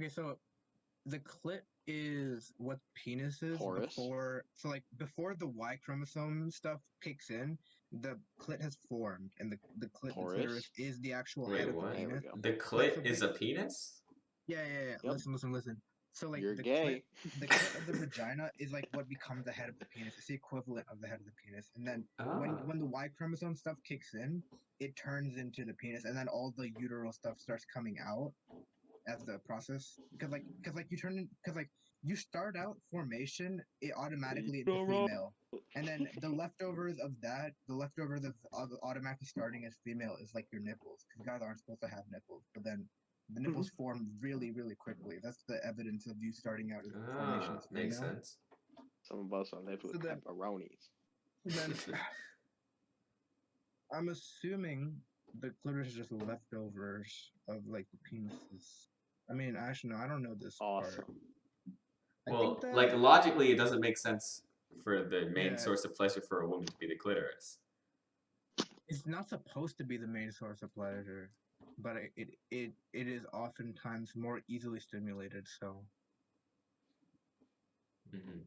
Okay, so the clit is what penis is Porous. before the Y chromosome stuff kicks in, the clit has formed, and the clitoris Porous. is the actual head Wait, of the what? There we penis. go. The But clit is a penis? yeah. Yep. Listen. So like You're the gay. clit of the vagina is like what becomes the head of the penis. It's the equivalent of the head of the penis. And then Ah. when the Y chromosome stuff kicks in, it turns into the penis, and then all the uteral stuff starts coming out as the process. Because you start out formation, it automatically into female. And then the leftovers of automatically starting as female is like your nipples, because guys aren't supposed to have nipples, but then the nipples form really, really quickly. That's the evidence of you starting out as the formation as Makes female. sense. Some of us are living with pepperonis. And then I'm assuming the clitoris is just leftovers of like the penises. I mean, actually, no, I don't know this part. Awesome. I Well, think that like logically, it doesn't make sense for the main Yeah. source of pleasure for a woman to be the clitoris. it's not supposed to be the main source of pleasure, but it is oftentimes more easily stimulated. So Hmm.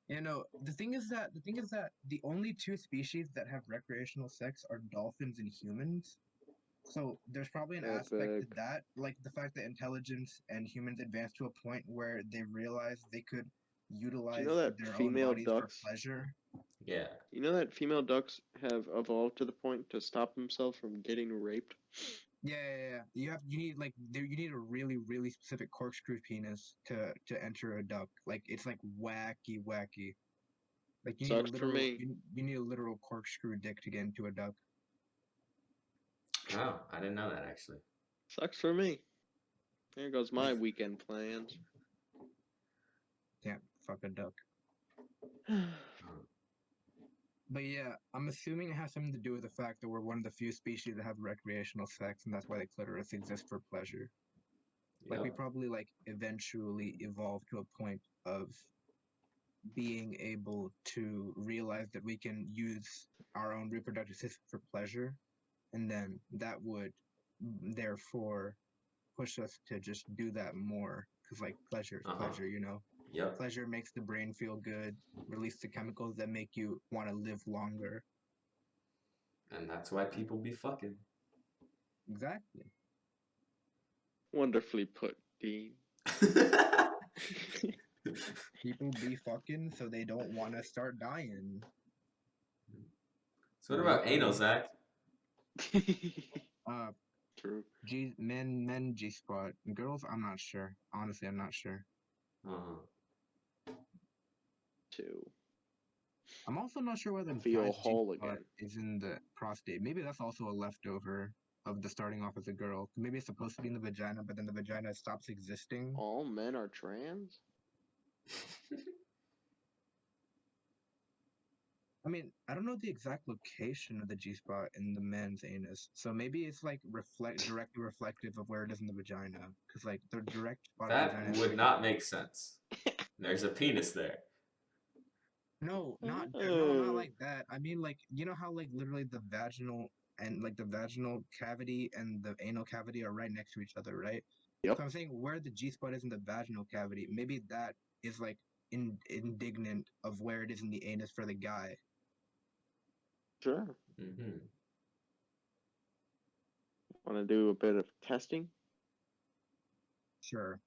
the thing is that the only two species that have recreational sex are dolphins and humans. So there's probably an aspect to Epic. that, like the fact that intelligence and humans advance to a point where they realize they could utilize that their own female bodies for ducks- pleasure. Yeah. You know that female ducks have evolved to the point to stop themselves from getting raped? Yeah. You need a really, really specific corkscrew penis to enter a duck. Like it's like wacky. Like you need a Sucks for literal me. you need a literal corkscrew dick to get into a duck. Oh, I didn't know that actually. Sucks for me. There goes my weekend plans. Can't fuck a duck. But yeah, I'm assuming it has something to do with the fact that we're one of the few species that have recreational sex, and that's why the clitoris exists for pleasure. Like we Yep. probably like eventually evolved to a point of being able to realize that we can use our own reproductive system for pleasure, and then that would therefore push us to just do that more, because like pleasure is pleasure, Yep. pleasure makes the brain feel good, release the chemicals that make you want to live longer. And that's why people be fucking. Exactly. Wonderfully put, Dean. People be fucking so they don't want to start dying. So what about anal, Zach? True. Men G spot. Girls, I'm not sure. Honestly, I'm not sure. Two. I'm also not sure whether Feel guy's whole G-spot again. is in the prostate. Maybe that's also a leftover of the starting off as a girl. Maybe it's supposed to be in the vagina, but then the vagina stops existing. All men are trans? I mean, I don't know the exact location of the G-spot in the man's anus, so maybe it's like directly reflective of where it is in the vagina, because like the direct spot of the That vagina is would like not make sense. There's a penis there. no, not like that. I mean, like you know how like literally the vaginal cavity and the anal cavity are right next to each other, right? Yep. So I'm saying where the G-spot is in the vaginal cavity, maybe that is like indignant of where it is in the anus for the guy. Sure. Mm-hmm. Want to do a bit of testing? Sure.